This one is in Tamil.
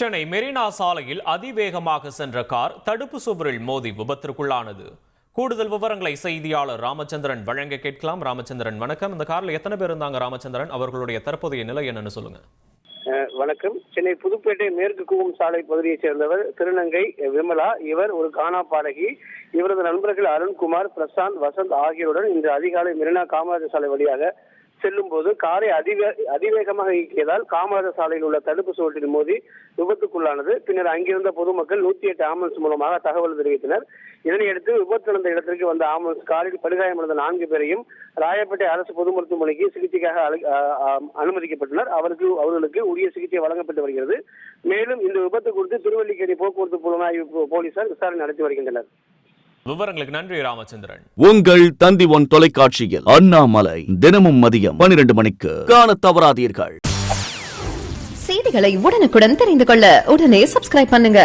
சென்னை மெரினா சாலையில் அதிவேகமாக சென்ற கார் தடுப்பு சுவரில் மோதி விபத்திற்குள்ளானது. கூடுதல் விவரங்களை செய்தியாளர் ராமச்சந்திரன் வழங்க கேட்கலாம். ராமச்சந்திரன், வணக்கம். இந்த கார்ல எத்தனை பேர் இருந்தாங்க ராமச்சந்திரன்? அவர்களுடைய தற்போதைய நிலை என்னன்னு சொல்லுங்க. வணக்கம். சென்னை புதுப்பேட்டை மேற்கு கூவம் சாலை பகுதியைச் சேர்ந்தவர் திருநங்கை விமலா. இவர் ஒரு கானா பாடகி. இவரது நண்பர்கள் அருண்குமார், பிரசாந்த், வசந்த் ஆகியோருடன் இன்று அதிகாலை மெரினா காமராஜர் சாலை வழியாக செல்லும் போது காரை அதிவேகமாக இயக்கியதால் காமராஜர் சாலையில் உள்ள தடுப்பு சுவற்றில் மோதி விபத்துக்குள்ளானது. பின்னர் அங்கிருந்த பொதுமக்கள் 108 ஆம்புலன்ஸ் மூலமாக தகவல் தெரிவித்தனர். இதனையடுத்து விபத்து நடந்த இடத்திற்கு வந்த ஆம்புலன்ஸ் காரில் படுகாயமடைந்த 4 பேரையும் ராயப்பேட்டை அரசு பொது மருத்துவமனைக்கு சிகிச்சைக்காக அனுமதிக்கப்பட்டனர். அவர்களுக்கு உரிய சிகிச்சை வழங்கப்பட்டு வருகிறது. மேலும் இந்த விபத்து குறித்து திருவல்லிக்கேணி போக்குவரத்து புலனாய்வு போலீசார் விசாரணை நடத்தி வருகின்றனர். விவரங்களுக்கு நன்றி ராமச்சந்திரன். உங்கள் தந்தி ஒன் தொலைக்காட்சியில் அண்ணாமலை தினமும் மதியம் 12 மணிக்கு காண தவறாதீர்கள். செய்திகளை உடனுக்குடன் தெரிந்து கொள்ள உடனே சப்ஸ்கிரைப் பண்ணுங்க.